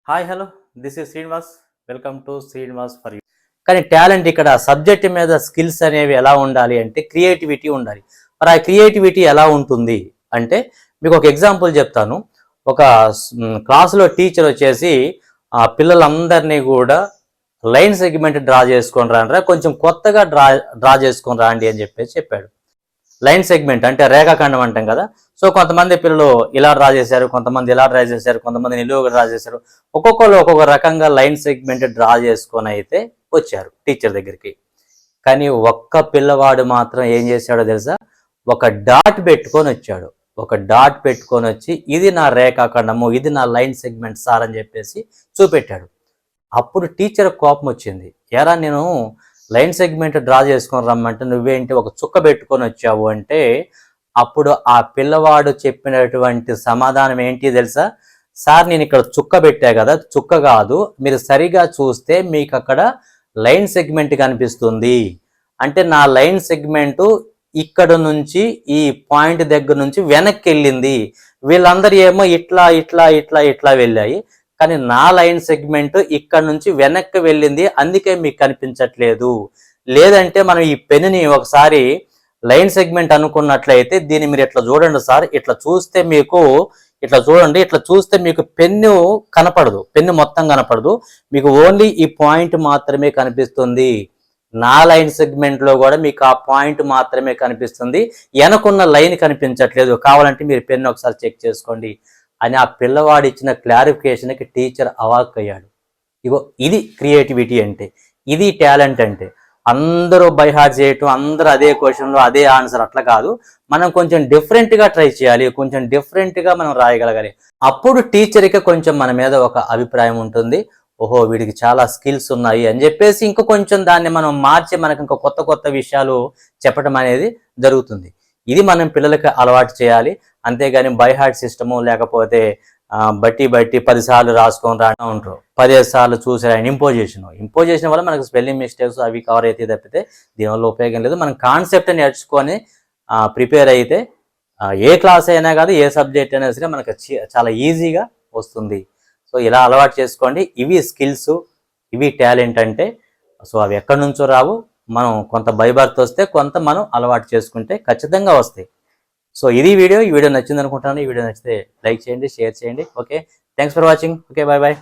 Hi hello this is Srinivas. Welcome to Srinivas for you. కానీ talent ఇక్కడ subject మీద skills అనేవి ఎలా ఉండాలి అంటే క్రియేటివిటీ ఉండాలి. మరి ఆ క్రియేటివిటీ ఎలా ఉంటుంది అంటే మీకు ఒక ఎగ్జాంపుల్ చెప్తాను. ఒక క్లాసులో టీచర్ వచ్చేసి ఆ పిల్లలందరినీ కూడా లైన్ సెగ్మెంట్ డ్రా చేసుకొని రాండ్రా, కొంచెం కొత్తగా డ్రా చేసుకొని రాండి అని చెప్పాడు. లైన్ సెగ్మెంట్ అంటే రేఖాఖండం అంటాం కదా. సో కొంతమంది పిల్లలు ఇలా డ్రా చేశారు, కొంతమంది ఇలా డ్రా చేశారు, కొంతమంది నిలువుగా డ్రా చేశారు. ఒక్కొక్కరు ఒక్కొక్క రకంగా లైన్ సెగ్మెంట్ డ్రా చేసుకొని అయితే వచ్చారు టీచర్ దగ్గరికి. కానీ ఒక్క పిల్లవాడు మాత్రం ఏం చేశాడో తెలుసా, ఒక డాట్ పెట్టుకొని వచ్చాడు. ఒక డాట్ పెట్టుకొని వచ్చి ఇది నా రేఖాఖండము, ఇది నా లైన్ సెగ్మెంట్ సార్ అని చెప్పేసి చూపెట్టాడు. అప్పుడు టీచర్ కోపం వచ్చింది. ఎరా నేను లైన్ సెగ్మెంట్ డ్రా చేసుకొని రమ్మంటే నువ్వేంటి ఒక చుక్క పెట్టుకొని వచ్చావు అంటే, అప్పుడు ఆ పిల్లవాడు చెప్పినటువంటి సమాధానం ఏంటి తెలుసా, సార్ నేను ఇక్కడ చుక్క పెట్టా కదా, చుక్క కాదు, మీరు సరిగా చూస్తే మీకు అక్కడ లైన్ సెగ్మెంట్ కనిపిస్తుంది. అంటే నా లైన్ సెగ్మెంట్ ఇక్కడ నుంచి ఈ పాయింట్ దగ్గర నుంచి వెనక్కి వెళ్ళింది. వీళ్ళందరూ ఏమో ఇట్లా ఇట్లా ఇట్లా ఇట్లా వెళ్ళాయి, కానీ నా లైన్ సెగ్మెంట్ ఇక్కడ నుంచి వెనక్కి వెళ్ళింది, అందుకే మీకు కనిపించట్లేదు. లేదంటే మనం ఈ పెన్నుని ఒకసారి లైన్ సెగ్మెంట్ అనుకున్నట్లయితే దీన్ని మీరు ఇట్లా చూడండి సార్, ఇట్లా చూస్తే మీకు ఇట్లా చూడండి, ఇట్లా చూస్తే మీకు పెన్ను కనపడదు, పెన్ను మొత్తం కనపడదు, మీకు ఓన్లీ ఈ పాయింట్ మాత్రమే కనిపిస్తుంది. నా లైన్ సెగ్మెంట్ లో కూడా మీకు ఆ పాయింట్ మాత్రమే కనిపిస్తుంది, వెనకున్న లైన్ కనిపించట్లేదు, కావాలంటే మీరు పెన్ను ఒకసారి చెక్ చేసుకోండి అని ఆ పిల్లవాడు ఇచ్చిన క్లారిఫికేషన్కి టీచర్ అవాక్ అయ్యాడు. ఇగో ఇది క్రియేటివిటీ అంటే, ఇది టాలెంట్ అంటే. అందరూ బై హార్ట్ చేయటం, అందరూ అదే క్వశ్చన్లో అదే ఆన్సర్, అట్లా కాదు. మనం కొంచెం డిఫరెంట్గా ట్రై చేయాలి, కొంచెం డిఫరెంట్గా మనం రాయగలగాలి. అప్పుడు టీచర్కి కొంచెం మన మీద ఒక అభిప్రాయం ఉంటుంది, ఓహో వీడికి చాలా స్కిల్స్ ఉన్నాయి అని చెప్పేసి ఇంకో కొంచెం దాన్ని మనం మార్చి మనకు ఇంకా కొత్త కొత్త విషయాలు చెప్పడం అనేది జరుగుతుంది. ఇది మనం పిల్లలకి అలవాటు చేయాలి. అంతేగాని బై హార్ట్ సిస్టము లేకపోతే బట్టి 10 సార్లు రాసుకొని రానా ఉంటారు, 15 సార్లు చూసి రాయని ఇంపోజిషన్ వల్ల మనకు స్పెల్లింగ్ మిస్టేక్స్ అవి కవర్ అయితే తప్పితే దీనివల్ల ఉపయోగం లేదు. మనం కాన్సెప్ట్ నేర్చుకొని ప్రిపేర్ అయితే ఏ క్లాస్ అయినా కాదు, ఏ సబ్జెక్ట్ అయినా సరే మనకు చాలా ఈజీగా వస్తుంది. సో ఇలా అలవాటు చేసుకోండి. ఇవి స్కిల్స్, ఇవి టాలెంట్ అంటే. సో అవి ఎక్కడి నుంచో రావు, మనం కొంత బై బర్త్ వస్తే, కొంత మనం అలవాటు చేసుకుంటే ఖచ్చితంగా వస్తాయి. సో ఇది వీడియో. ఈ వీడియో నచ్చింది అనుకుంటున్నాను. ఈ వీడియో నచ్చితే లైక్ చేయండి, షేర్ చేయండి. Okay, thanks for watching. Okay, bye bye.